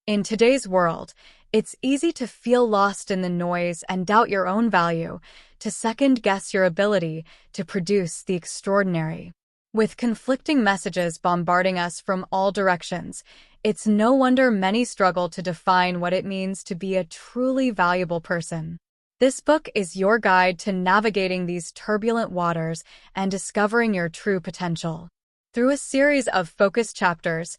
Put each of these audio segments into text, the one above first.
In today's world, it's easy to feel lost in the noise and doubt your own value, to second-guess your ability to produce the extraordinary. With conflicting messages bombarding us from all directions, it's no wonder many struggle to define what it means to be a truly valuable person. This book is your guide to navigating these turbulent waters and discovering your true potential. Through a series of focused chapters,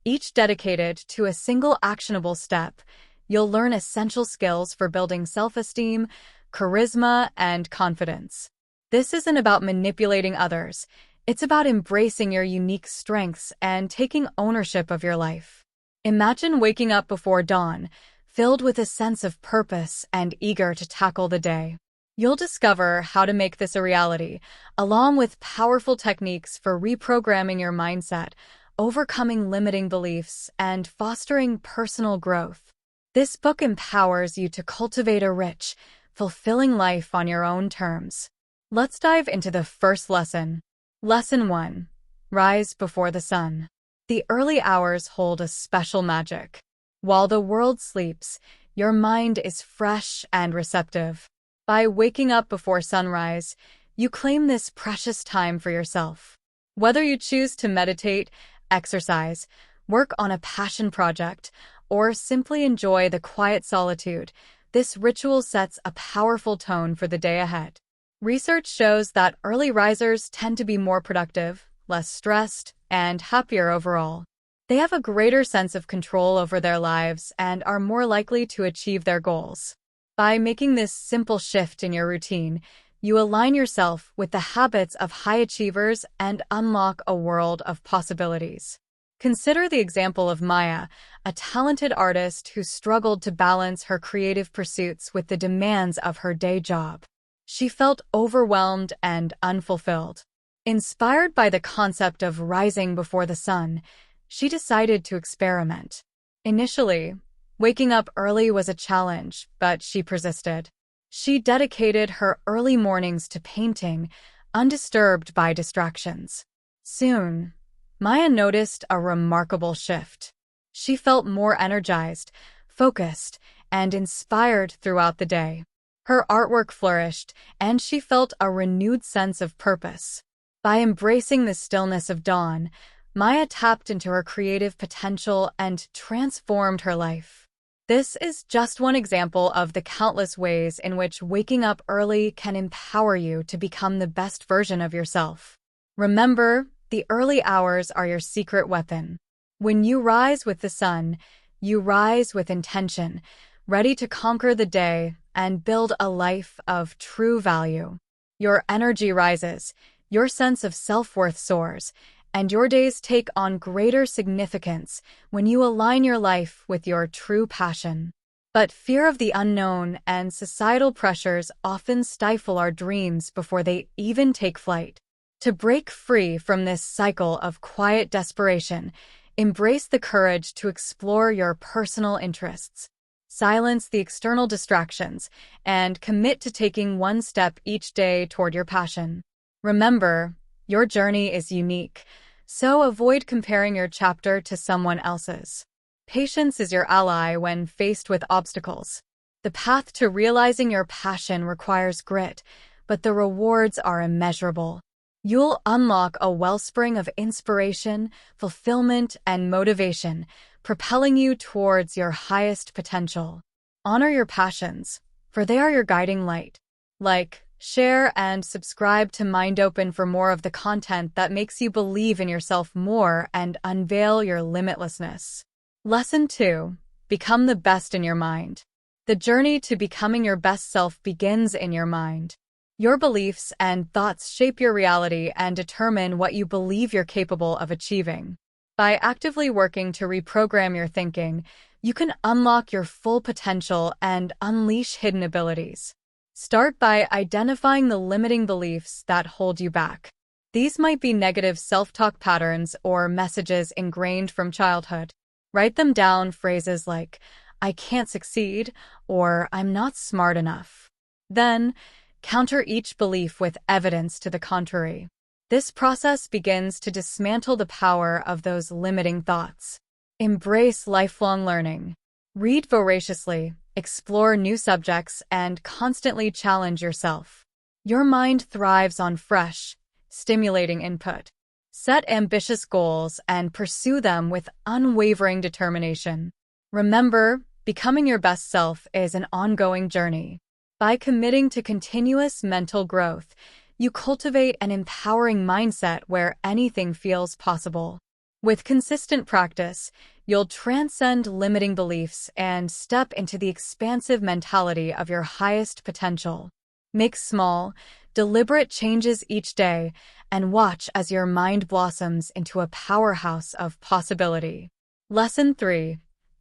each dedicated to a single actionable step, you'll learn essential skills for building self-esteem, charisma, and confidence. This isn't about manipulating others. It's about embracing your unique strengths and taking ownership of your life. Imagine waking up before dawn, filled with a sense of purpose and eager to tackle the day. You'll discover how to make this a reality, along with powerful techniques for reprogramming your mindset, overcoming limiting beliefs, and fostering personal growth. This book empowers you to cultivate a rich, fulfilling life on your own terms. Let's dive into the first lesson. Lesson 1. Rise before the sun. The early hours hold a special magic. While the world sleeps, your mind is fresh and receptive. By waking up before sunrise, you claim this precious time for yourself. Whether you choose to meditate, exercise, work on a passion project, or simply enjoy the quiet solitude, this ritual sets a powerful tone for the day ahead. Research shows that early risers tend to be more productive, less stressed, and happier overall. They have a greater sense of control over their lives and are more likely to achieve their goals. By making this simple shift in your routine, you align yourself with the habits of high achievers and unlock a world of possibilities. Consider the example of Maya, a talented artist who struggled to balance her creative pursuits with the demands of her day job. She felt overwhelmed and unfulfilled. Inspired by the concept of rising before the sun, she decided to experiment. Initially, waking up early was a challenge, but she persisted. She dedicated her early mornings to painting, undisturbed by distractions. Soon, Maya noticed a remarkable shift. She felt more energized, focused, and inspired throughout the day. Her artwork flourished, and she felt a renewed sense of purpose. By embracing the stillness of dawn, Maya tapped into her creative potential and transformed her life. This is just one example of the countless ways in which waking up early can empower you to become the best version of yourself. Remember, the early hours are your secret weapon. When you rise with the sun, you rise with intention, ready to conquer the day and build a life of true value. Your energy rises, your sense of self-worth soars, and your days take on greater significance when you align your life with your true passion. But fear of the unknown and societal pressures often stifle our dreams before they even take flight. To break free from this cycle of quiet desperation, embrace the courage to explore your personal interests. Silence the external distractions and commit to taking one step each day toward your passion. Remember, your journey is unique, so avoid comparing your chapter to someone else's. Patience is your ally when faced with obstacles. The path to realizing your passion requires grit, but the rewards are immeasurable. You'll unlock a wellspring of inspiration, fulfillment, and motivation, propelling you towards your highest potential. Honor your passions, for they are your guiding light. Like, share, and subscribe to Mind Open for more of the content that makes you believe in yourself more and unveil your limitlessness. Lesson 2. Become the best in your mind. The journey to becoming your best self begins in your mind. Your beliefs and thoughts shape your reality and determine what you believe you're capable of achieving. By actively working to reprogram your thinking, you can unlock your full potential and unleash hidden abilities. Start by identifying the limiting beliefs that hold you back. These might be negative self-talk patterns or messages ingrained from childhood. Write them down, phrases like, "I can't succeed," or "I'm not smart enough." Then, counter each belief with evidence to the contrary. This process begins to dismantle the power of those limiting thoughts. Embrace lifelong learning. Read voraciously, explore new subjects, and constantly challenge yourself. Your mind thrives on fresh, stimulating input. Set ambitious goals and pursue them with unwavering determination. Remember, becoming your best self is an ongoing journey. By committing to continuous mental growth, you cultivate an empowering mindset where anything feels possible. With consistent practice, you'll transcend limiting beliefs and step into the expansive mentality of your highest potential. Make small, deliberate changes each day and watch as your mind blossoms into a powerhouse of possibility. Lesson 3.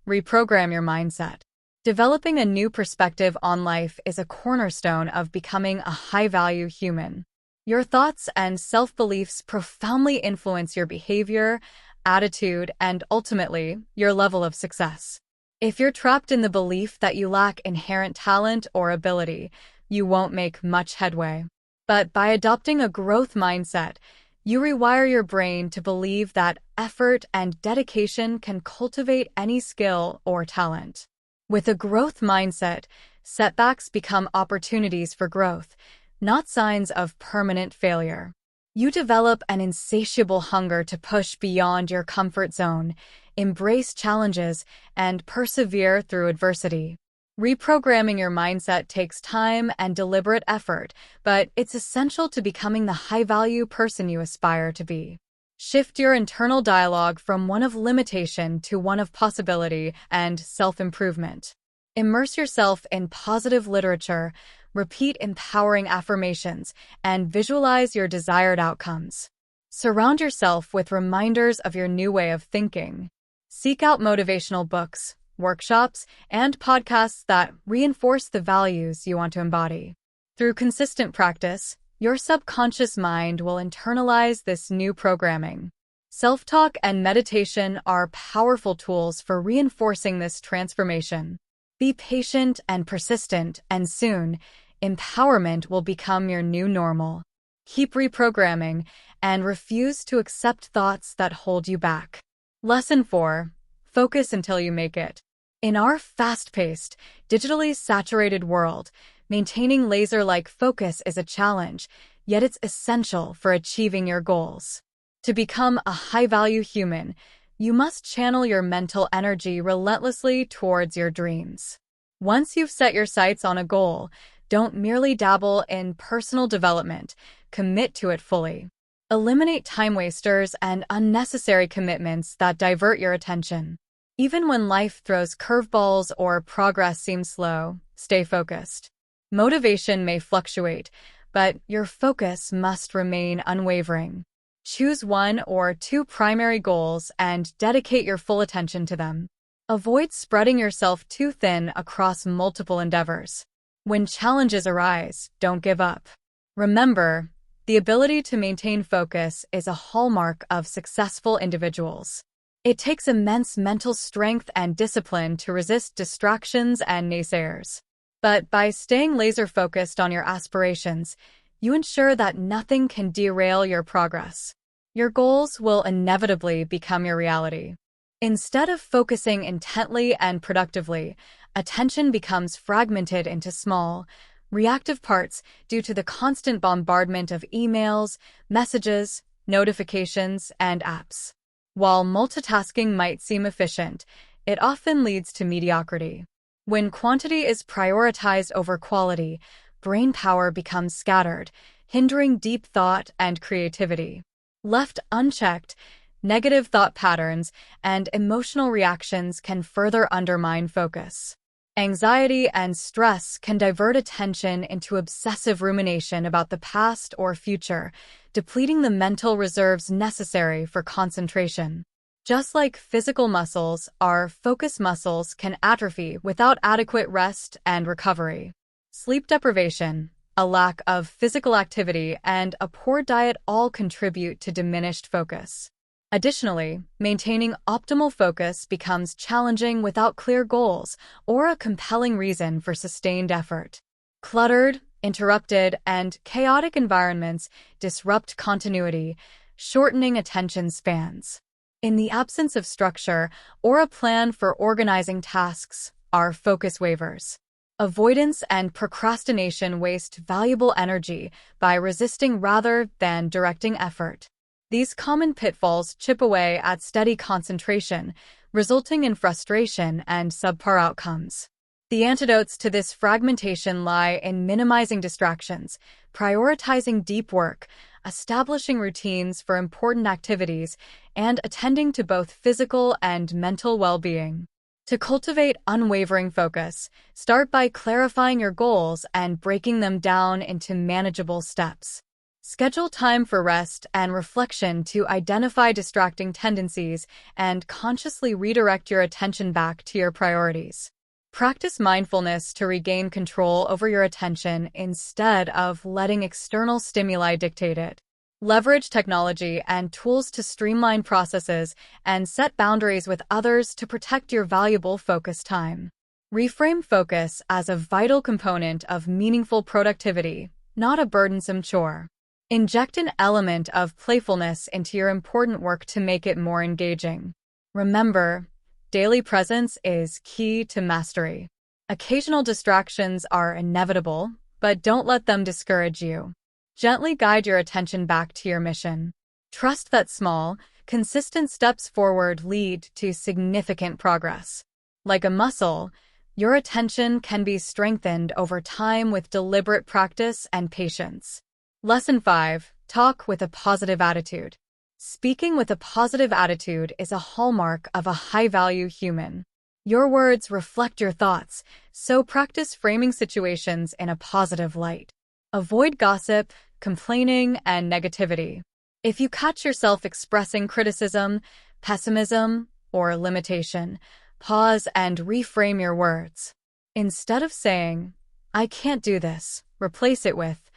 Reprogram your mindset. Developing a new perspective on life is a cornerstone of becoming a high-value human. Your thoughts and self-beliefs profoundly influence your behavior, attitude, and ultimately, your level of success. If you're trapped in the belief that you lack inherent talent or ability, you won't make much headway. But by adopting a growth mindset, you rewire your brain to believe that effort and dedication can cultivate any skill or talent. With a growth mindset, setbacks become opportunities for growth, not signs of permanent failure. You develop an insatiable hunger to push beyond your comfort zone, embrace challenges, and persevere through adversity. Reprogramming your mindset takes time and deliberate effort, but it's essential to becoming the high-value person you aspire to be. Shift your internal dialogue from one of limitation to one of possibility and self-improvement. Immerse yourself in positive literature, repeat empowering affirmations, and visualize your desired outcomes. Surround yourself with reminders of your new way of thinking. Seek out motivational books, workshops, and podcasts that reinforce the values you want to embody. Through consistent practice, your subconscious mind will internalize this new programming. Self-talk and meditation are powerful tools for reinforcing this transformation. Be patient and persistent, and soon, empowerment will become your new normal. Keep reprogramming and refuse to accept thoughts that hold you back. Lesson 4. Focus until you make it. In our fast-paced, digitally saturated world, maintaining laser-like focus is a challenge, yet it's essential for achieving your goals. To become a high-value human, you must channel your mental energy relentlessly towards your dreams. Once you've set your sights on a goal, don't merely dabble in personal development, commit to it fully. Eliminate time wasters and unnecessary commitments that divert your attention. Even when life throws curveballs or progress seems slow, stay focused. Motivation may fluctuate, but your focus must remain unwavering. Choose one or two primary goals and dedicate your full attention to them. Avoid spreading yourself too thin across multiple endeavors. When challenges arise, don't give up. Remember, the ability to maintain focus is a hallmark of successful individuals. It takes immense mental strength and discipline to resist distractions and naysayers. But by staying laser-focused on your aspirations, you ensure that nothing can derail your progress. Your goals will inevitably become your reality. Instead of focusing intently and productively, attention becomes fragmented into small, reactive parts due to the constant bombardment of emails, messages, notifications, and apps. While multitasking might seem efficient, it often leads to mediocrity. When quantity is prioritized over quality, brain power becomes scattered, hindering deep thought and creativity. Left unchecked, negative thought patterns and emotional reactions can further undermine focus. Anxiety and stress can divert attention into obsessive rumination about the past or future, depleting the mental reserves necessary for concentration. Just like physical muscles, our focus muscles can atrophy without adequate rest and recovery. Sleep deprivation, a lack of physical activity, and a poor diet all contribute to diminished focus. Additionally, maintaining optimal focus becomes challenging without clear goals or a compelling reason for sustained effort. Cluttered, interrupted, and chaotic environments disrupt continuity, shortening attention spans. In the absence of structure or a plan for organizing tasks are focus waivers. Avoidance and procrastination waste valuable energy by resisting rather than directing effort. These common pitfalls chip away at steady concentration, resulting in frustration and subpar outcomes. The antidotes to this fragmentation lie in minimizing distractions, prioritizing deep work, establishing routines for important activities, and attending to both physical and mental well-being. To cultivate unwavering focus, start by clarifying your goals and breaking them down into manageable steps. Schedule time for rest and reflection to identify distracting tendencies and consciously redirect your attention back to your priorities. Practice mindfulness to regain control over your attention instead of letting external stimuli dictate it. Leverage technology and tools to streamline processes and set boundaries with others to protect your valuable focus time. Reframe focus as a vital component of meaningful productivity, not a burdensome chore. Inject an element of playfulness into your important work to make it more engaging. Remember, daily presence is key to mastery. Occasional distractions are inevitable, but don't let them discourage you. Gently guide your attention back to your mission. Trust that small, consistent steps forward lead to significant progress. Like a muscle, your attention can be strengthened over time with deliberate practice and patience. Lesson 5. Talk with a positive attitude. Speaking with a positive attitude is a hallmark of a high-value human. Your words reflect your thoughts, so practice framing situations in a positive light. Avoid gossip, complaining, and negativity. If you catch yourself expressing criticism, pessimism, or limitation, pause and reframe your words. Instead of saying, "I can't do this," replace it with,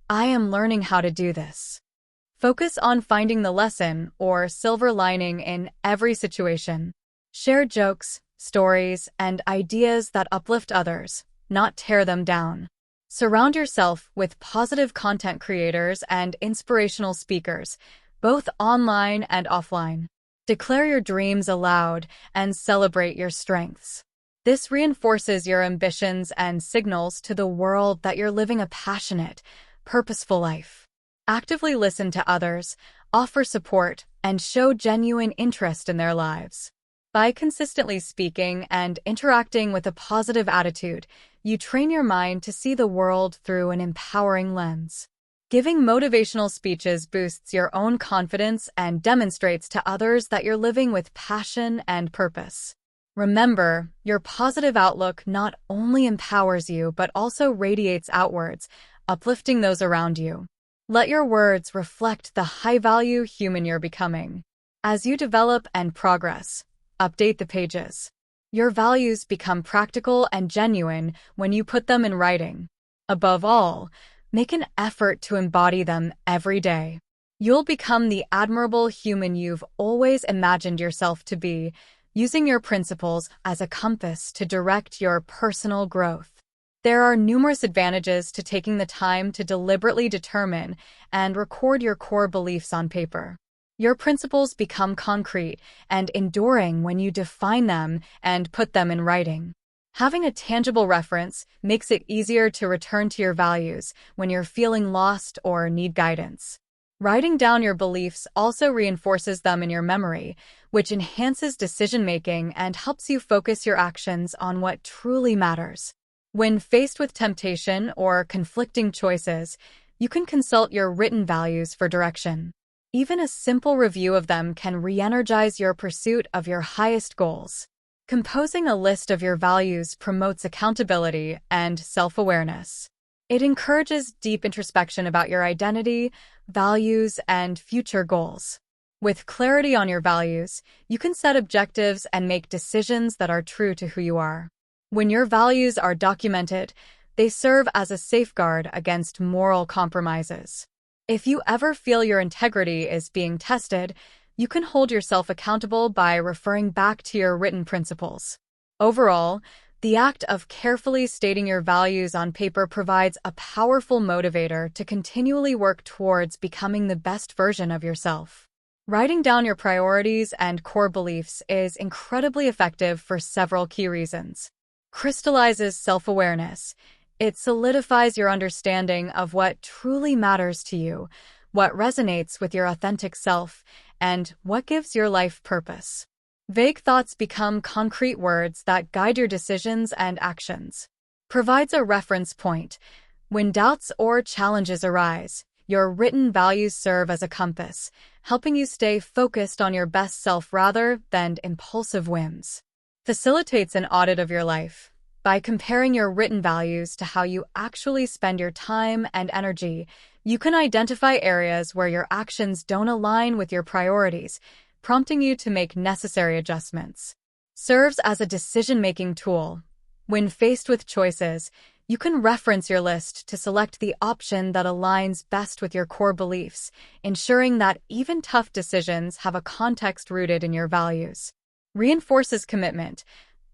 "I am learning how to do this." Focus on finding the lesson or silver lining in every situation. Share jokes, stories, and ideas that uplift others, not tear them down. Surround yourself with positive content creators and inspirational speakers, both online and offline. Declare your dreams aloud and celebrate your strengths. This reinforces your ambitions and signals to the world that you're living a passionate, purposeful life. Actively listen to others, offer support, and show genuine interest in their lives. By consistently speaking and interacting with a positive attitude, you train your mind to see the world through an empowering lens. Giving motivational speeches boosts your own confidence and demonstrates to others that you're living with passion and purpose. Remember, your positive outlook not only empowers you but also radiates outwards, uplifting those around you. Let your words reflect the high-value human you're becoming. As you develop and progress, update the pages. Your values become practical and genuine when you put them in writing. Above all, make an effort to embody them every day. You'll become the admirable human you've always imagined yourself to be, using your principles as a compass to direct your personal growth. There are numerous advantages to taking the time to deliberately determine and record your core beliefs on paper. Your principles become concrete and enduring when you define them and put them in writing. Having a tangible reference makes it easier to return to your values when you're feeling lost or need guidance. Writing down your beliefs also reinforces them in your memory, which enhances decision-making and helps you focus your actions on what truly matters. When faced with temptation or conflicting choices, you can consult your written values for direction. Even a simple review of them can re-energize your pursuit of your highest goals. Composing a list of your values promotes accountability and self-awareness. It encourages deep introspection about your identity, values, and future goals. With clarity on your values, you can set objectives and make decisions that are true to who you are. When your values are documented, they serve as a safeguard against moral compromises. If you ever feel your integrity is being tested, you can hold yourself accountable by referring back to your written principles. Overall, the act of carefully stating your values on paper provides a powerful motivator to continually work towards becoming the best version of yourself. Writing down your priorities and core beliefs is incredibly effective for several key reasons. Crystallizes self-awareness. It solidifies your understanding of what truly matters to you, what resonates with your authentic self, and what gives your life purpose. Vague thoughts become concrete words that guide your decisions and actions. Provides a reference point. When doubts or challenges arise, your written values serve as a compass, helping you stay focused on your best self rather than impulsive whims. Facilitates an audit of your life. By comparing your written values to how you actually spend your time and energy, you can identify areas where your actions don't align with your priorities, prompting you to make necessary adjustments. Serves as a decision-making tool. When faced with choices, you can reference your list to select the option that aligns best with your core beliefs, ensuring that even tough decisions have a context rooted in your values. Reinforces commitment.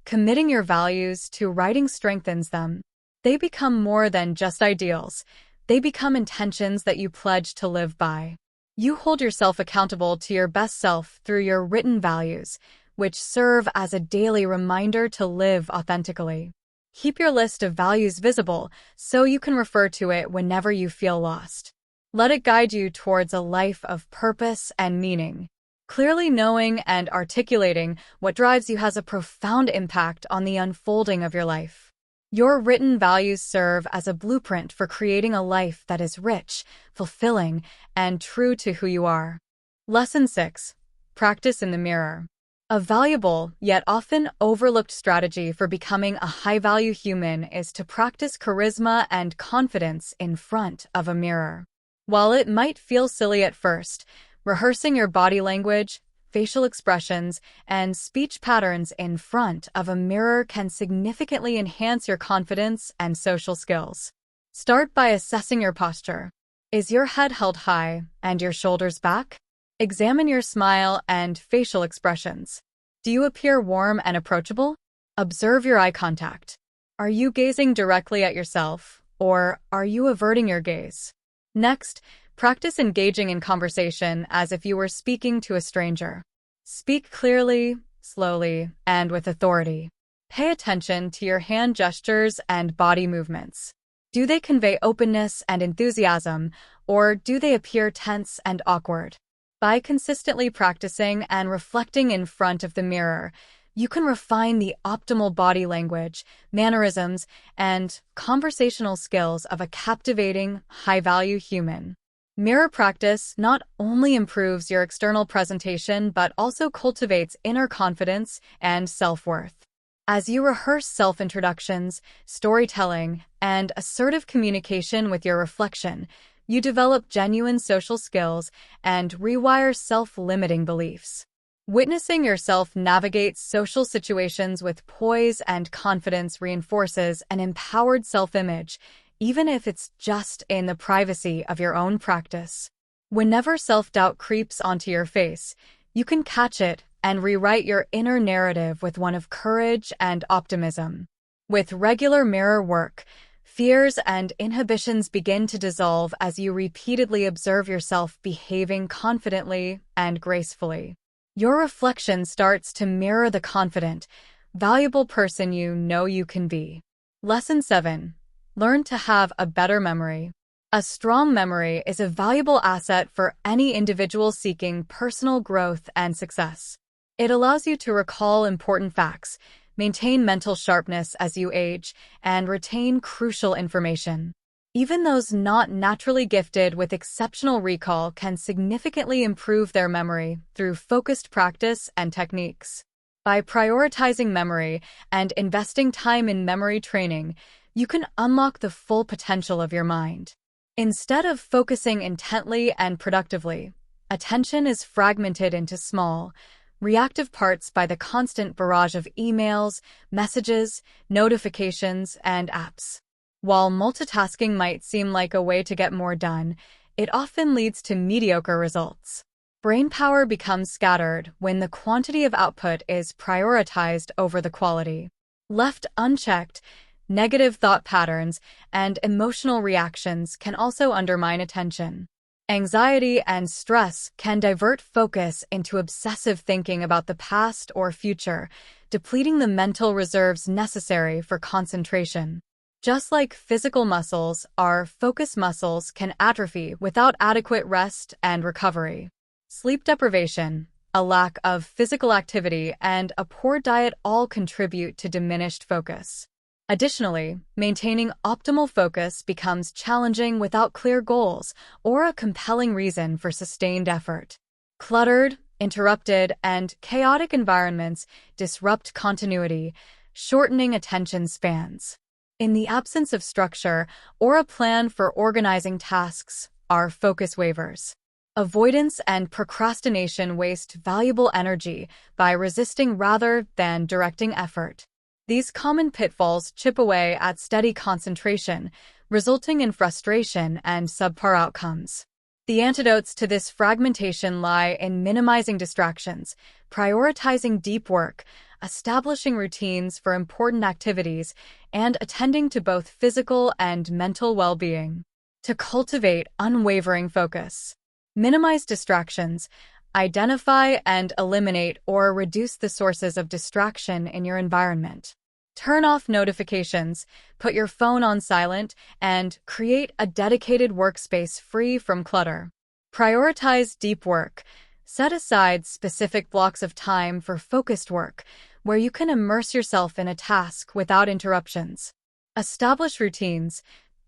Committing your values to writing strengthens them. They become more than just ideals. They become intentions that you pledge to live by. You hold yourself accountable to your best self through your written values, which serve as a daily reminder to live authentically. Keep your list of values visible so you can refer to it whenever you feel lost. Let it guide you towards a life of purpose and meaning. Clearly knowing and articulating what drives you has a profound impact on the unfolding of your life. Your written values serve as a blueprint for creating a life that is rich, fulfilling, and true to who you are. Lesson 6. Practice in the mirror. A valuable, yet often overlooked strategy for becoming a high-value human is to practice charisma and confidence in front of a mirror. While it might feel silly at first, rehearsing your body language, facial expressions, and speech patterns in front of a mirror can significantly enhance your confidence and social skills. Start by assessing your posture. Is your head held high and your shoulders back? Examine your smile and facial expressions. Do you appear warm and approachable? Observe your eye contact. Are you gazing directly at yourself, or are you averting your gaze? Next, practice engaging in conversation as if you were speaking to a stranger. Speak clearly, slowly, and with authority. Pay attention to your hand gestures and body movements. Do they convey openness and enthusiasm, or do they appear tense and awkward? By consistently practicing and reflecting in front of the mirror, you can refine the optimal body language, mannerisms, and conversational skills of a captivating, high-value human. Mirror practice not only improves your external presentation but also cultivates inner confidence and self-worth. As you rehearse self-introductions, storytelling, and assertive communication with your reflection, you develop genuine social skills and rewire self-limiting beliefs. Witnessing yourself navigate social situations with poise and confidence reinforces an empowered self-image, even if it's just in the privacy of your own practice. Whenever self-doubt creeps onto your face, you can catch it and rewrite your inner narrative with one of courage and optimism. With regular mirror work, fears and inhibitions begin to dissolve as you repeatedly observe yourself behaving confidently and gracefully. Your reflection starts to mirror the confident, valuable person you know you can be. Lesson 7. Learn to have a better memory. A strong memory is a valuable asset for any individual seeking personal growth and success. It allows you to recall important facts, maintain mental sharpness as you age, and retain crucial information. Even those not naturally gifted with exceptional recall can significantly improve their memory through focused practice and techniques. By prioritizing memory and investing time in memory training, you can unlock the full potential of your mind. Instead of focusing intently and productively, attention is fragmented into small, reactive parts by the constant barrage of emails, messages, notifications, and apps. While multitasking might seem like a way to get more done, it often leads to mediocre results. Brainpower becomes scattered when the quantity of output is prioritized over the quality. Left unchecked, negative thought patterns and emotional reactions can also undermine attention. Anxiety and stress can divert focus into obsessive thinking about the past or future, depleting the mental reserves necessary for concentration. Just like physical muscles, our focus muscles can atrophy without adequate rest and recovery. Sleep deprivation, a lack of physical activity, and a poor diet all contribute to diminished focus. Additionally, maintaining optimal focus becomes challenging without clear goals or a compelling reason for sustained effort. Cluttered, interrupted, and chaotic environments disrupt continuity, shortening attention spans. In the absence of structure or a plan for organizing tasks, our focus wavers. Avoidance and procrastination waste valuable energy by resisting rather than directing effort. These common pitfalls chip away at steady concentration, resulting in frustration and subpar outcomes. The antidotes to this fragmentation lie in minimizing distractions, prioritizing deep work, establishing routines for important activities, and attending to both physical and mental well-being. To cultivate unwavering focus, minimize distractions, identify and eliminate or reduce the sources of distraction in your environment. Turn off notifications, put your phone on silent, and create a dedicated workspace free from clutter. Prioritize deep work. Set aside specific blocks of time for focused work, where you can immerse yourself in a task without interruptions. Establish routines.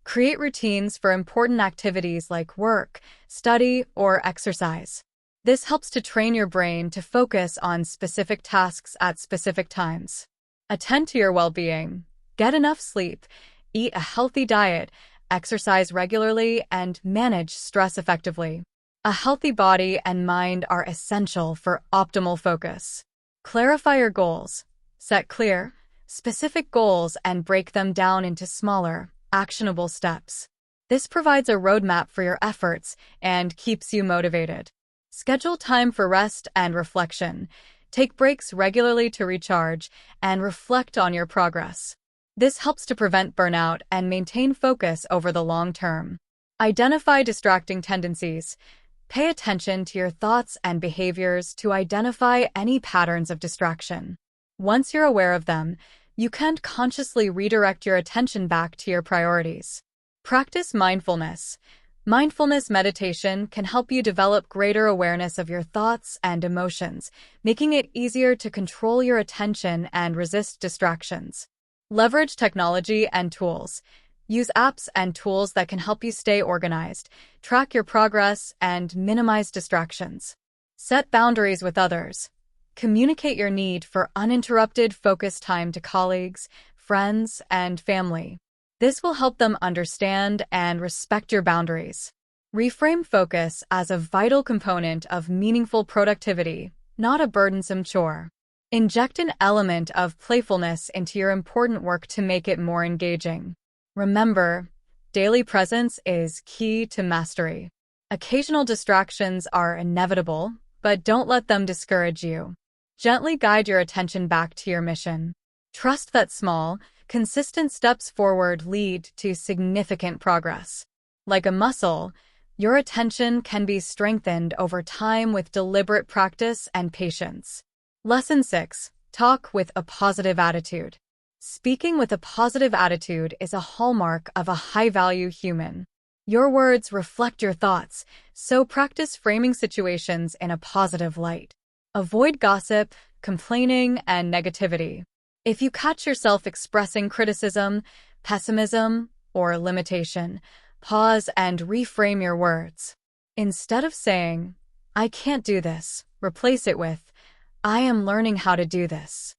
Create routines for important activities like work, study, or exercise. This helps to train your brain to focus on specific tasks at specific times. Attend to your well-being. Get enough sleep, eat a healthy diet, exercise regularly, and manage stress effectively. A healthy body and mind are essential for optimal focus. Clarify your goals. Set clear, specific goals and break them down into smaller, actionable steps. This provides a roadmap for your efforts and keeps you motivated. Schedule time for rest and reflection. Take breaks regularly to recharge and reflect on your progress. This helps to prevent burnout and maintain focus over the long term. Identify distracting tendencies. Pay attention to your thoughts and behaviors to identify any patterns of distraction. Once you're aware of them, you can consciously redirect your attention back to your priorities. Practice mindfulness. Mindfulness meditation can help you develop greater awareness of your thoughts and emotions, making it easier to control your attention and resist distractions. Leverage technology and tools. Use apps and tools that can help you stay organized, track your progress, and minimize distractions. Set boundaries with others. Communicate your need for uninterrupted focus time to colleagues, friends, and family. This will help them understand and respect your boundaries. Reframe focus as a vital component of meaningful productivity, not a burdensome chore. Inject an element of playfulness into your important work to make it more engaging. Remember, daily presence is key to mastery. Occasional distractions are inevitable, but don't let them discourage you. Gently guide your attention back to your mission. Trust that small, consistent steps forward lead to significant progress. Like a muscle, your attention can be strengthened over time with deliberate practice and patience. Lesson 6. Talk with a positive attitude. Speaking with a positive attitude is a hallmark of a high-value human. Your words reflect your thoughts, so practice framing situations in a positive light. Avoid gossip, complaining, and negativity. If you catch yourself expressing criticism, pessimism, or limitation, pause and reframe your words. Instead of saying, "I can't do this," replace it with, "I am learning how to do this."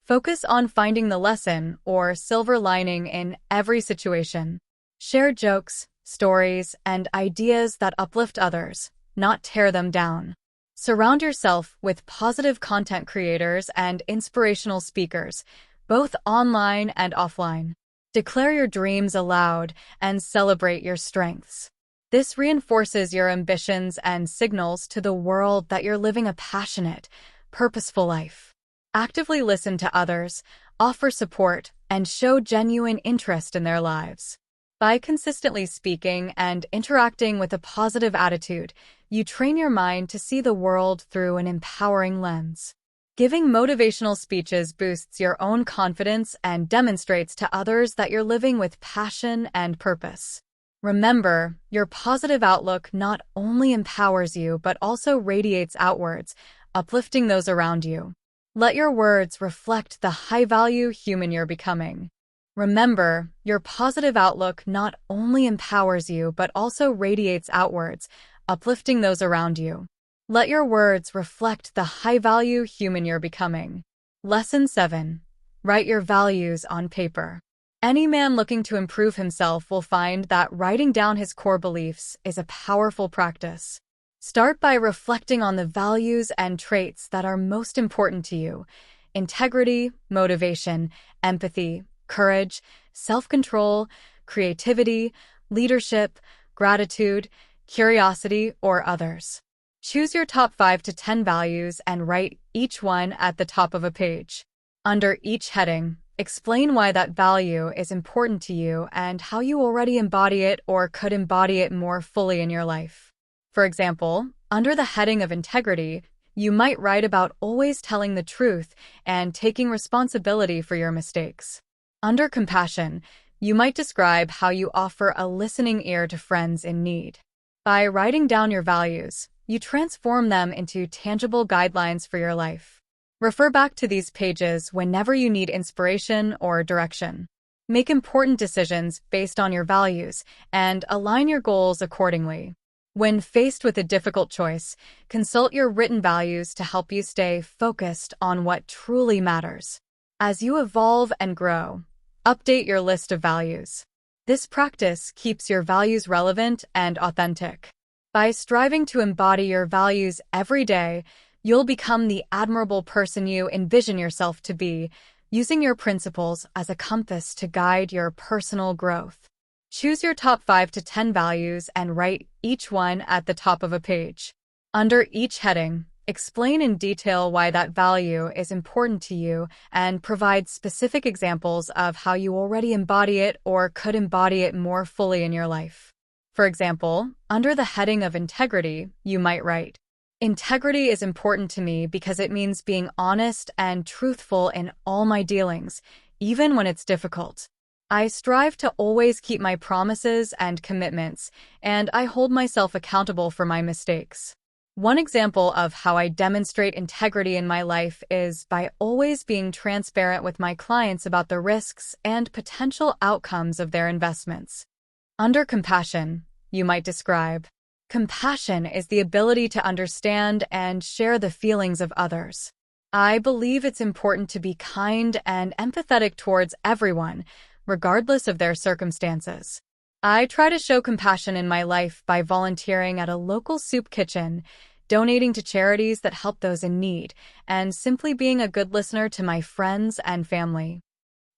Focus on finding the lesson or silver lining in every situation. Share jokes, stories, and ideas that uplift others, not tear them down. Surround yourself with positive content creators and inspirational speakers, both online and offline. Declare your dreams aloud and celebrate your strengths. This reinforces your ambitions and signals to the world that you're living a passionate, purposeful life. Actively listen to others, offer support, and show genuine interest in their lives. By consistently speaking and interacting with a positive attitude, you train your mind to see the world through an empowering lens. Giving motivational speeches boosts your own confidence and demonstrates to others that you're living with passion and purpose. Remember, your positive outlook not only empowers you but also radiates outwards, uplifting those around you. Let your words reflect the high-value human you're becoming. Remember, your positive outlook not only empowers you but also radiates outwards, uplifting those around you. Let your words reflect the high-value human you're becoming. Lesson 7. Write your values on paper. Any man looking to improve himself will find that writing down his core beliefs is a powerful practice. Start by reflecting on the values and traits that are most important to you: integrity, motivation, empathy, courage, self-control, creativity, leadership, gratitude, curiosity, or others. Choose your top 5 to 10 values and write each one at the top of a page. Under each heading, explain why that value is important to you and how you already embody it or could embody it more fully in your life. For example, under the heading of integrity, you might write about always telling the truth and taking responsibility for your mistakes. Under compassion, you might describe how you offer a listening ear to friends in need. By writing down your values, you transform them into tangible guidelines for your life. Refer back to these pages whenever you need inspiration or direction. Make important decisions based on your values and align your goals accordingly. When faced with a difficult choice, consult your written values to help you stay focused on what truly matters. As you evolve and grow, update your list of values. This practice keeps your values relevant and authentic. By striving to embody your values every day, you'll become the admirable person you envision yourself to be, using your principles as a compass to guide your personal growth. Choose your top 5 to 10 values and write each one at the top of a page. Under each heading, explain in detail why that value is important to you and provide specific examples of how you already embody it or could embody it more fully in your life. For example, under the heading of integrity, you might write, "Integrity is important to me because it means being honest and truthful in all my dealings, even when it's difficult. I strive to always keep my promises and commitments, and I hold myself accountable for my mistakes." One example of how I demonstrate integrity in my life is by always being transparent with my clients about the risks and potential outcomes of their investments. Under compassion, you might describe, "Compassion is the ability to understand and share the feelings of others. I believe it's important to be kind and empathetic towards everyone, regardless of their circumstances. I try to show compassion in my life by volunteering at a local soup kitchen, donating to charities that help those in need, and simply being a good listener to my friends and family."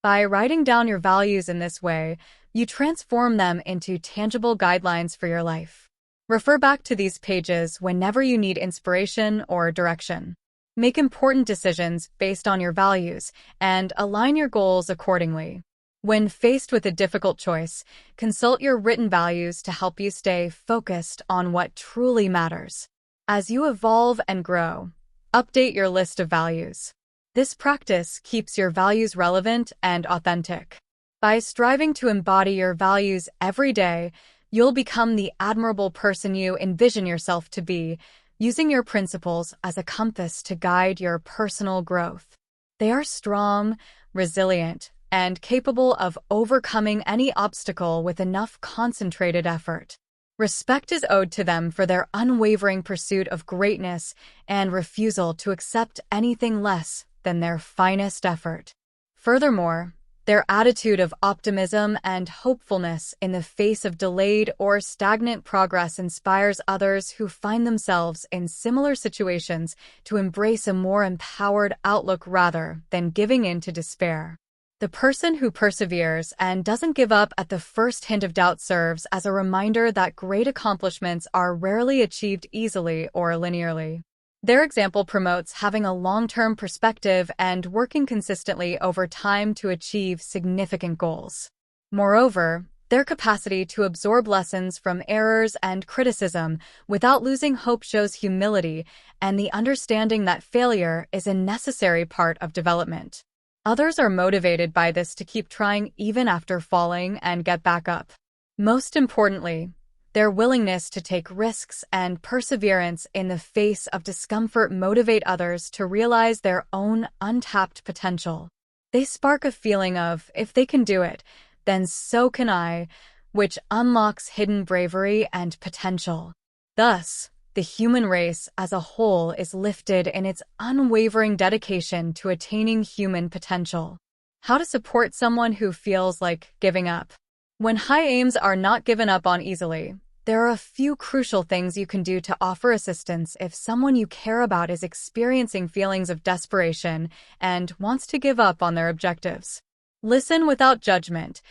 By writing down your values in this way, you transform them into tangible guidelines for your life. Refer back to these pages whenever you need inspiration or direction. Make important decisions based on your values and align your goals accordingly. When faced with a difficult choice, consult your written values to help you stay focused on what truly matters. As you evolve and grow, update your list of values. This practice keeps your values relevant and authentic. By striving to embody your values every day, you'll become the admirable person you envision yourself to be, using your principles as a compass to guide your personal growth. They are strong, resilient, and capable of overcoming any obstacle with enough concentrated effort. Respect is owed to them for their unwavering pursuit of greatness and refusal to accept anything less than their finest effort. Furthermore, their attitude of optimism and hopefulness in the face of delayed or stagnant progress inspires others who find themselves in similar situations to embrace a more empowered outlook rather than giving in to despair. The person who perseveres and doesn't give up at the first hint of doubt serves as a reminder that great accomplishments are rarely achieved easily or linearly. Their example promotes having a long-term perspective and working consistently over time to achieve significant goals. Moreover, Their capacity to absorb lessons from errors and criticism without losing hope shows humility and the understanding that failure is a necessary part of development. Others are motivated by this to keep trying even after falling and get back up. Most importantly, their willingness to take risks and perseverance in the face of discomfort motivate others to realize their own untapped potential. They spark a feeling of, if they can do it, then so can I, which unlocks hidden bravery and potential. Thus, the human race as a whole is lifted in its unwavering dedication to attaining human potential. How to support someone who feels like giving up. When high aims are not given up on easily, there are a few crucial things you can do to offer assistance if someone you care about is experiencing feelings of desperation and wants to give up on their objectives. Listen without judgment.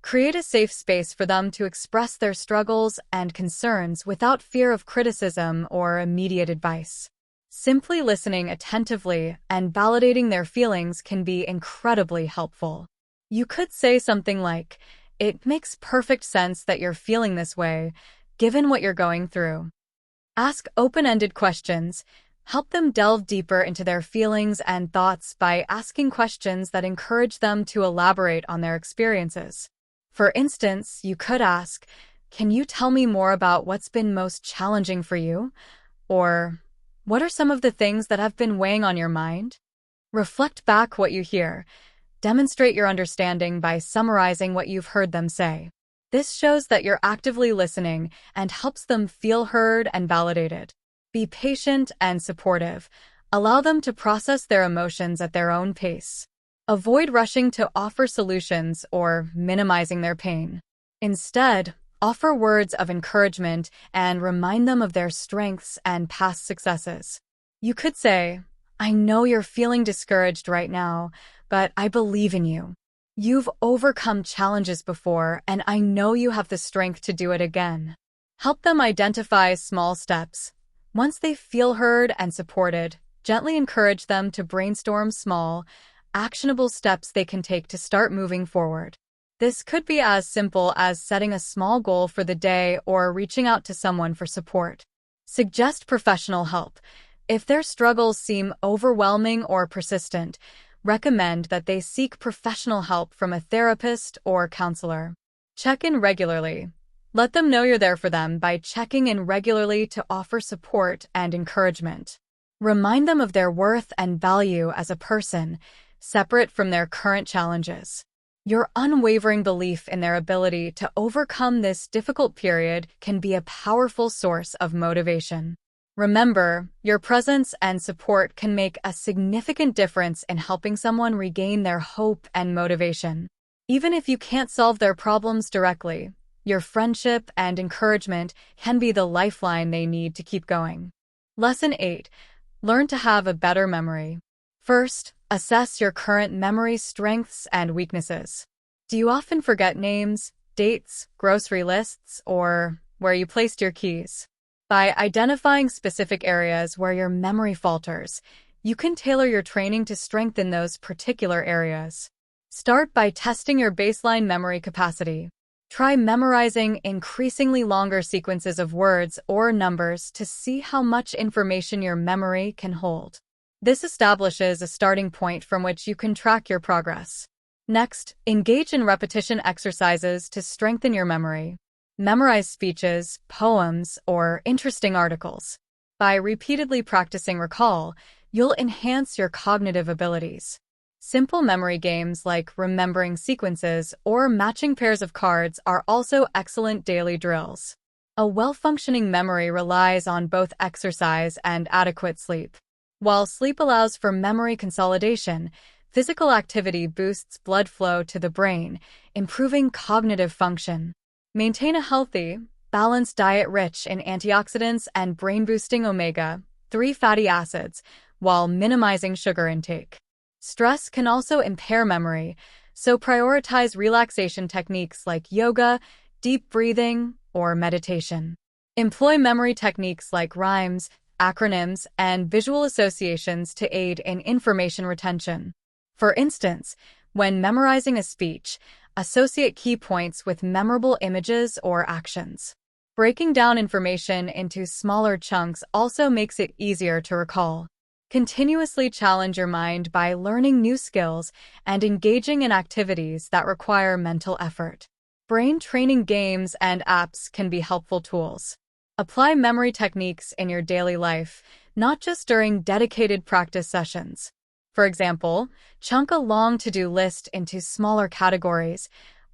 Create a safe space for them to express their struggles and concerns without fear of criticism or immediate advice. Simply listening attentively and validating their feelings can be incredibly helpful. You could say something like, "It makes perfect sense that you're feeling this way, given what you're going through." Ask open-ended questions. Help them delve deeper into their feelings and thoughts by asking questions that encourage them to elaborate on their experiences. For instance, you could ask, "Can you tell me more about what's been most challenging for you?" Or, "What are some of the things that have been weighing on your mind?" Reflect back what you hear. Demonstrate your understanding by summarizing what you've heard them say. This shows that you're actively listening and helps them feel heard and validated. Be patient and supportive. Allow them to process their emotions at their own pace. Avoid rushing to offer solutions or minimizing their pain. Instead, offer words of encouragement and remind them of their strengths and past successes. You could say, "I know you're feeling discouraged right now, but I believe in you. You've overcome challenges before, and I know you have the strength to do it again." Help them identify small steps. Once they feel heard and supported, gently encourage them to brainstorm small, actionable steps they can take to start moving forward. This could be as simple as setting a small goal for the day or reaching out to someone for support. Suggest professional help. If their struggles seem overwhelming or persistent, recommend that they seek professional help from a therapist or counselor. Check in regularly. Let them know you're there for them by checking in regularly to offer support and encouragement. Remind them of their worth and value as a person, separate from their current challenges. Your unwavering belief in their ability to overcome this difficult period can be a powerful source of motivation. Remember, your presence and support can make a significant difference in helping someone regain their hope and motivation. Even if you can't solve their problems directly, your friendship and encouragement can be the lifeline they need to keep going. Lesson 8. Learn to have a better memory. First, assess your current memory strengths and weaknesses. Do you often forget names, dates, grocery lists, or where you placed your keys? By identifying specific areas where your memory falters, you can tailor your training to strengthen those particular areas. Start by testing your baseline memory capacity. Try memorizing increasingly longer sequences of words or numbers to see how much information your memory can hold. This establishes a starting point from which you can track your progress. Next, engage in repetition exercises to strengthen your memory. Memorize speeches, poems, or interesting articles. By repeatedly practicing recall, you'll enhance your cognitive abilities. Simple memory games like remembering sequences or matching pairs of cards are also excellent daily drills. A well-functioning memory relies on both exercise and adequate sleep. While sleep allows for memory consolidation, physical activity boosts blood flow to the brain, improving cognitive function. Maintain a healthy, balanced diet rich in antioxidants and brain-boosting omega-3 fatty acids, while minimizing sugar intake. Stress can also impair memory, so prioritize relaxation techniques like yoga, deep breathing, or meditation. Employ memory techniques like rhymes, acronyms, and visual associations to aid in information retention. For instance, when memorizing a speech, Associate key points with memorable images or actions. Breaking down information into smaller chunks also makes it easier to recall. Continuously challenge your mind by learning new skills and engaging in activities that require mental effort. Brain training games and apps can be helpful tools. Apply memory techniques in your daily life, not just during dedicated practice sessions. For example, chunk a long to-do list into smaller categories,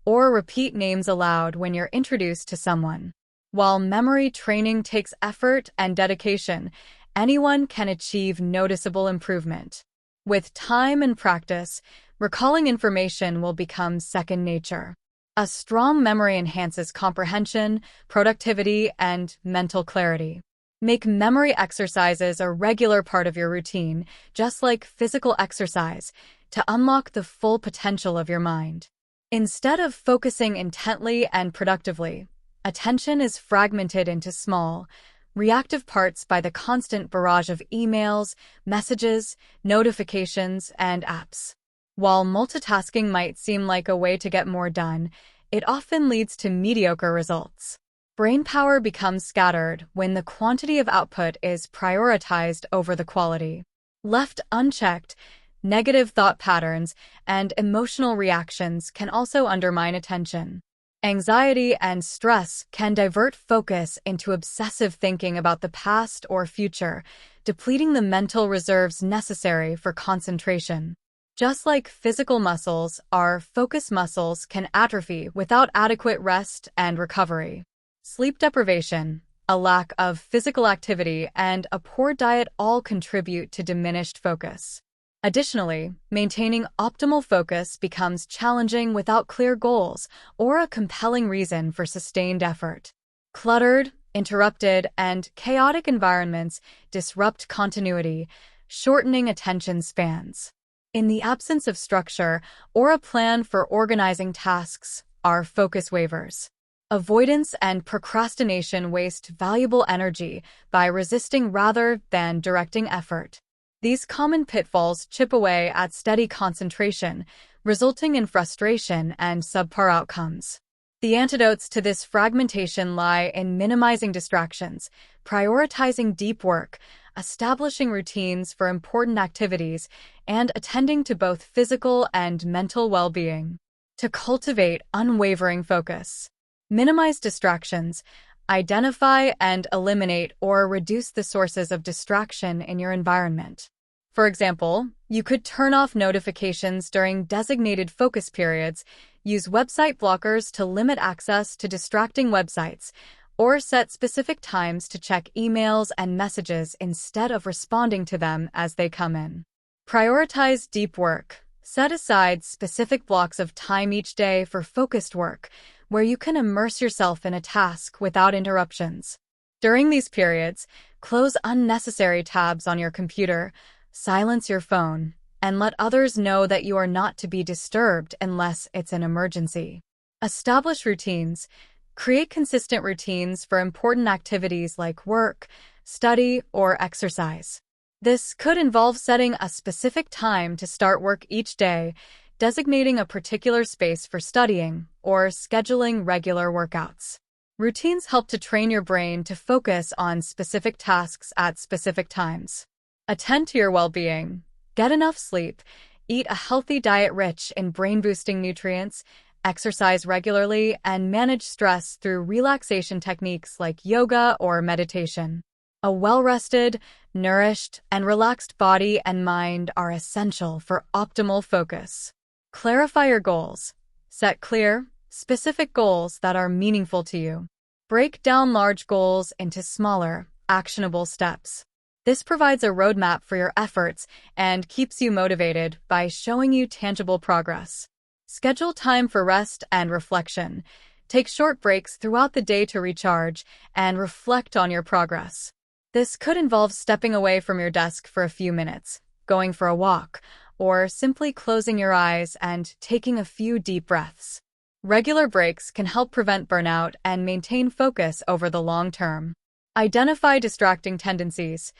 or repeat names aloud when you're introduced to someone. While memory training takes effort and dedication, anyone can achieve noticeable improvement. With time and practice, recalling information will become second nature. A strong memory enhances comprehension, productivity, and mental clarity. Make memory exercises a regular part of your routine, just like physical exercise, to unlock the full potential of your mind. Instead of focusing intently and productively, attention is fragmented into small, reactive parts by the constant barrage of emails, messages, notifications, and apps. While multitasking might seem like a way to get more done, it often leads to mediocre results. Brain power becomes scattered when the quantity of output is prioritized over the quality. Left unchecked, negative thought patterns and emotional reactions can also undermine attention. Anxiety and stress can divert focus into obsessive thinking about the past or future, depleting the mental reserves necessary for concentration. Just like physical muscles, our focus muscles can atrophy without adequate rest and recovery. Sleep deprivation, a lack of physical activity, and a poor diet all contribute to diminished focus. Additionally, maintaining optimal focus becomes challenging without clear goals or a compelling reason for sustained effort. Cluttered, interrupted, and chaotic environments disrupt continuity, shortening attention spans. In the absence of structure or a plan for organizing tasks, our focus wavers. Avoidance and procrastination waste valuable energy by resisting rather than directing effort. These common pitfalls chip away at steady concentration, resulting in frustration and subpar outcomes. The antidotes to this fragmentation lie in minimizing distractions, prioritizing deep work, establishing routines for important activities, and attending to both physical and mental well-being. To cultivate unwavering focus, minimize distractions, identify and eliminate or reduce the sources of distraction in your environment. For example, you could turn off notifications during designated focus periods, use website blockers to limit access to distracting websites, or set specific times to check emails and messages instead of responding to them as they come in. Prioritize deep work. Set aside specific blocks of time each day for focused work, where you can immerse yourself in a task without interruptions. During these periods, close unnecessary tabs on your computer, silence your phone, and let others know that you are not to be disturbed unless it's an emergency. Establish routines. Create consistent routines for important activities like work, study, or exercise. This could involve setting a specific time to start work each day, designating a particular space for studying, or scheduling regular workouts. Routines help to train your brain to focus on specific tasks at specific times. Attend to your well-being. Get enough sleep, eat a healthy diet rich in brain-boosting nutrients, exercise regularly, and manage stress through relaxation techniques like yoga or meditation. A well-rested, nourished, and relaxed body and mind are essential for optimal focus. Clarify your goals. Set clear, specific goals that are meaningful to you. Break down large goals into smaller, actionable steps. This provides a roadmap for your efforts and keeps you motivated by showing you tangible progress. Schedule time for rest and reflection. Take short breaks throughout the day to recharge and reflect on your progress. This could involve stepping away from your desk for a few minutes, going for a walk, or simply closing your eyes and taking a few deep breaths. Regular breaks can help prevent burnout and maintain focus over the long term. Identify distracting tendencies.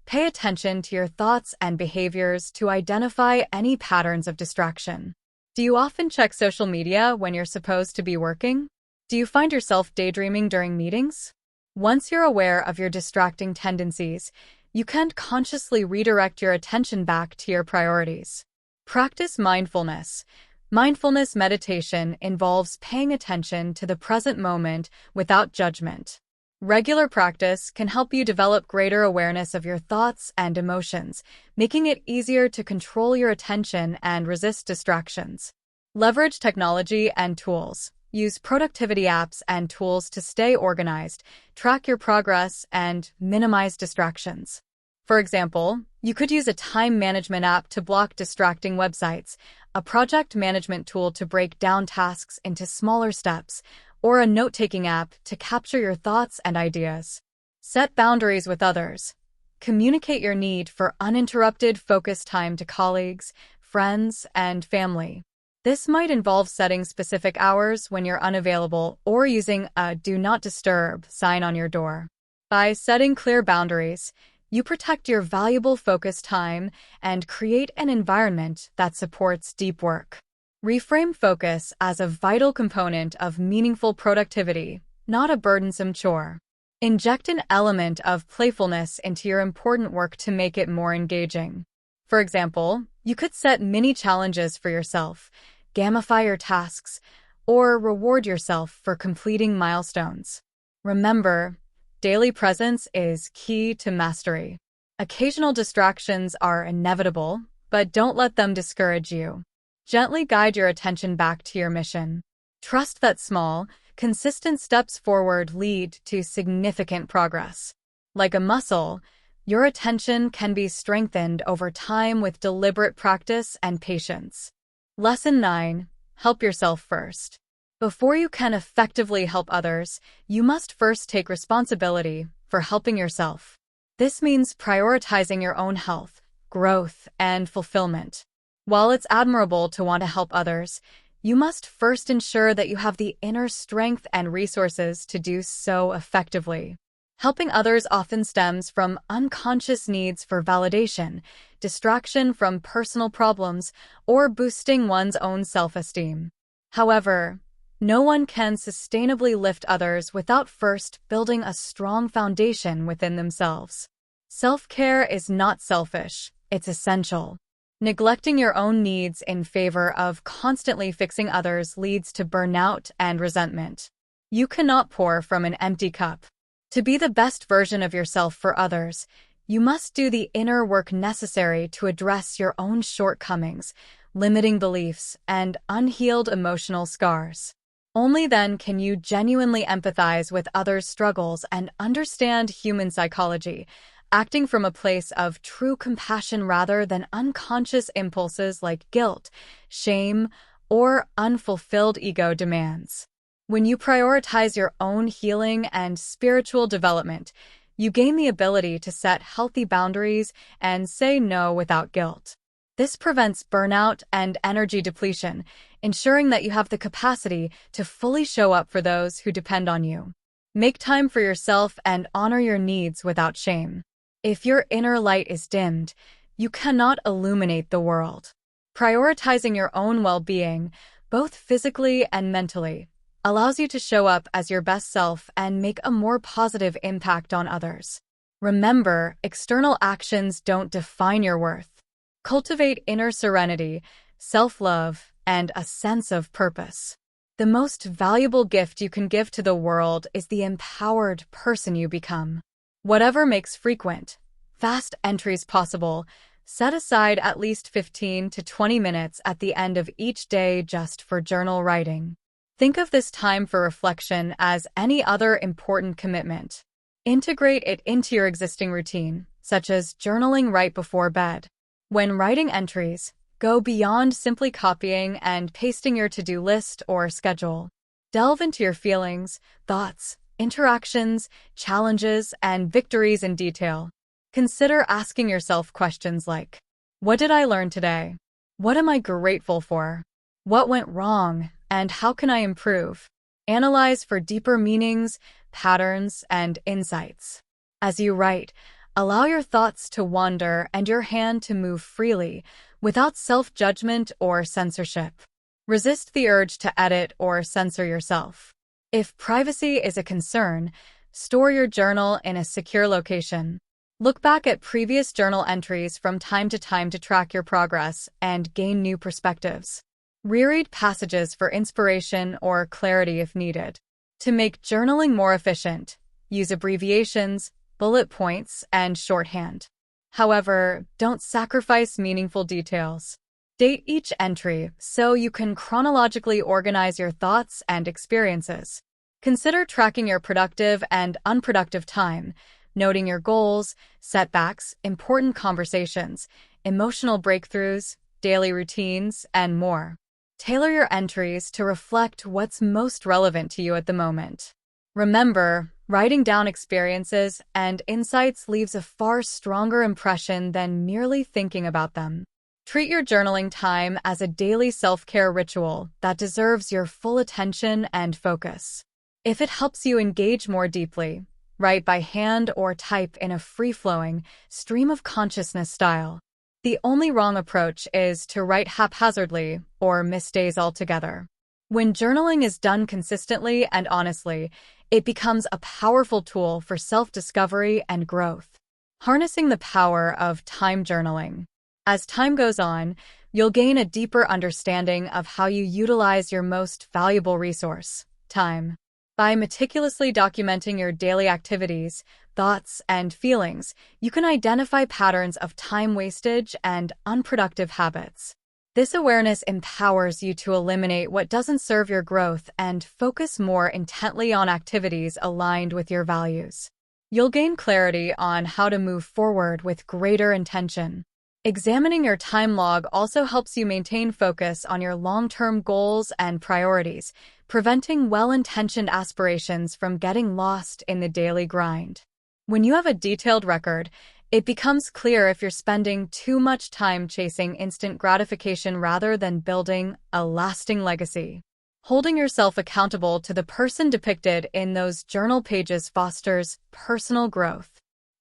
Pay attention to your thoughts and behaviors to identify any patterns of distraction. Do you often check social media when you're supposed to be working? Do you find yourself daydreaming during meetings? Once you're aware of your distracting tendencies, you can consciously redirect your attention back to your priorities. Practice mindfulness. Mindfulness meditation involves paying attention to the present moment without judgment. Regular practice can help you develop greater awareness of your thoughts and emotions, making it easier to control your attention and resist distractions. Leverage technology and tools. Use productivity apps and tools to stay organized, track your progress, and minimize distractions. For example, you could use a time management app to block distracting websites, a project management tool to break down tasks into smaller steps, or a note-taking app to capture your thoughts and ideas. Set boundaries with others. Communicate your need for uninterrupted focus time to colleagues, friends, and family. This might involve setting specific hours when you're unavailable or using a "Do Not Disturb" sign on your door. By setting clear boundaries, you protect your valuable focus time and create an environment that supports deep work. Reframe focus as a vital component of meaningful productivity, not a burdensome chore. Inject an element of playfulness into your important work to make it more engaging. For example, you could set mini challenges for yourself, gamify your tasks, or reward yourself for completing milestones. Remember, daily presence is key to mastery. Occasional distractions are inevitable, but don't let them discourage you. Gently guide your attention back to your mission. Trust that small, consistent steps forward lead to significant progress. Like a muscle, your attention can be strengthened over time with deliberate practice and patience. Lesson 9. Help yourself first. Before you can effectively help others, you must first take responsibility for helping yourself. This means prioritizing your own health, growth, and fulfillment. While it's admirable to want to help others, you must first ensure that you have the inner strength and resources to do so effectively. Helping others often stems from unconscious needs for validation, distraction from personal problems, or boosting one's own self-esteem. However, no one can sustainably lift others without first building a strong foundation within themselves. Self-care is not selfish, it's essential. Neglecting your own needs in favor of constantly fixing others leads to burnout and resentment. You cannot pour from an empty cup. To be the best version of yourself for others, you must do the inner work necessary to address your own shortcomings, limiting beliefs, and unhealed emotional scars. Only then can you genuinely empathize with others' struggles and understand human psychology, acting from a place of true compassion rather than unconscious impulses like guilt, shame, or unfulfilled ego demands. When you prioritize your own healing and spiritual development, you gain the ability to set healthy boundaries and say no without guilt. This prevents burnout and energy depletion, ensuring that you have the capacity to fully show up for those who depend on you. Make time for yourself and honor your needs without shame. If your inner light is dimmed, you cannot illuminate the world. Prioritizing your own well-being, both physically and mentally, allows you to show up as your best self and make a more positive impact on others. Remember, external actions don't define your worth. Cultivate inner serenity, self-love, and a sense of purpose. The most valuable gift you can give to the world is the empowered person you become. Whatever makes frequent, fast entries possible, set aside at least 15 to 20 minutes at the end of each day just for journal writing. Think of this time for reflection as any other important commitment. Integrate it into your existing routine, such as journaling right before bed. When writing entries, go beyond simply copying and pasting your to-do list or schedule. Delve into your feelings, thoughts, interactions, challenges, and victories in detail. Consider asking yourself questions like, what did I learn today? What am I grateful for? What went wrong, and how can I improve? Analyze for deeper meanings, patterns, and insights. As you write, allow your thoughts to wander and your hand to move freely, without self-judgment or censorship. Resist the urge to edit or censor yourself. If privacy is a concern, store your journal in a secure location. Look back at previous journal entries from time to track your progress and gain new perspectives. Reread passages for inspiration or clarity if needed. To make journaling more efficient, use abbreviations, bullet points, and shorthand. However, don't sacrifice meaningful details. Date each entry so you can chronologically organize your thoughts and experiences. Consider tracking your productive and unproductive time, noting your goals, setbacks, important conversations, emotional breakthroughs, daily routines, and more. Tailor your entries to reflect what's most relevant to you at the moment. Remember, writing down experiences and insights leaves a far stronger impression than merely thinking about them. Treat your journaling time as a daily self-care ritual that deserves your full attention and focus. If it helps you engage more deeply, write by hand or type in a free-flowing, stream of consciousness style. The only wrong approach is to write haphazardly or miss days altogether. When journaling is done consistently and honestly, it becomes a powerful tool for self-discovery and growth. Harnessing the power of time journaling. As time goes on, you'll gain a deeper understanding of how you utilize your most valuable resource, time. By meticulously documenting your daily activities, thoughts, and feelings, you can identify patterns of time wastage and unproductive habits. This awareness empowers you to eliminate what doesn't serve your growth and focus more intently on activities aligned with your values. You'll gain clarity on how to move forward with greater intention. Examining your time log also helps you maintain focus on your long-term goals and priorities, preventing well-intentioned aspirations from getting lost in the daily grind. When you have a detailed record, it becomes clear if you're spending too much time chasing instant gratification rather than building a lasting legacy. Holding yourself accountable to the person depicted in those journal pages fosters personal growth.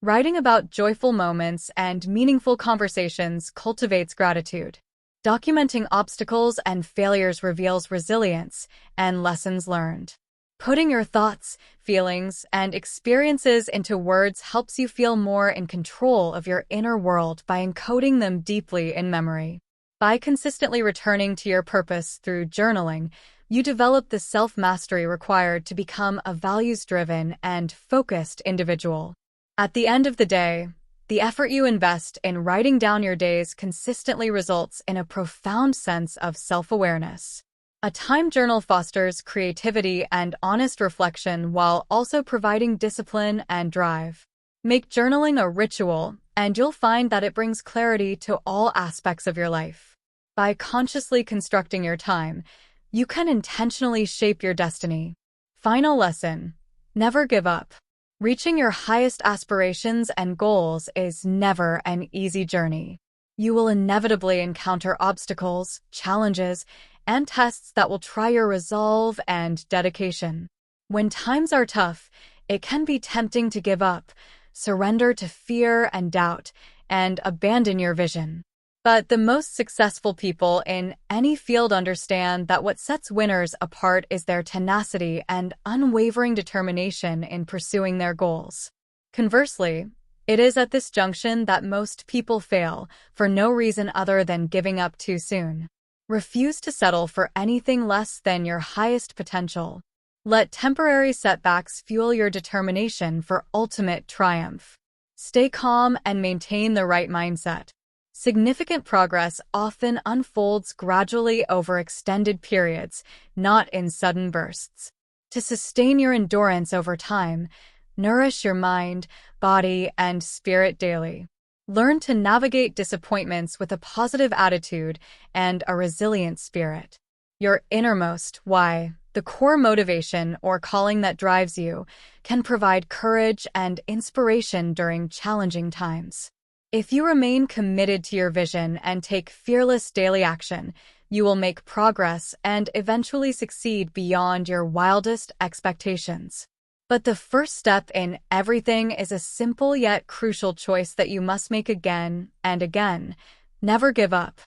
Writing about joyful moments and meaningful conversations cultivates gratitude. Documenting obstacles and failures reveals resilience and lessons learned. Putting your thoughts, feelings, and experiences into words helps you feel more in control of your inner world by encoding them deeply in memory. By consistently returning to your purpose through journaling, you develop the self-mastery required to become a values-driven and focused individual. At the end of the day, the effort you invest in writing down your days consistently results in a profound sense of self-awareness. A time journal fosters creativity and honest reflection while also providing discipline and drive. Make journaling a ritual, and you'll find that it brings clarity to all aspects of your life. By consciously constructing your time, you can intentionally shape your destiny. Final lesson: never give up. Reaching your highest aspirations and goals is never an easy journey. You will inevitably encounter obstacles, challenges, and tests that will try your resolve and dedication. When times are tough, it can be tempting to give up, surrender to fear and doubt, and abandon your vision. But the most successful people in any field understand that what sets winners apart is their tenacity and unwavering determination in pursuing their goals. Conversely, it is at this junction that most people fail, for no reason other than giving up too soon. Refuse to settle for anything less than your highest potential. Let temporary setbacks fuel your determination for ultimate triumph. Stay calm and maintain the right mindset. Significant progress often unfolds gradually over extended periods, not in sudden bursts. To sustain your endurance over time, nourish your mind, body, and spirit daily. Learn to navigate disappointments with a positive attitude and a resilient spirit. Your innermost why, the core motivation or calling that drives you, can provide courage and inspiration during challenging times. If you remain committed to your vision and take fearless daily action, you will make progress and eventually succeed beyond your wildest expectations. But the first step in everything is a simple yet crucial choice that you must make again and again: never give up.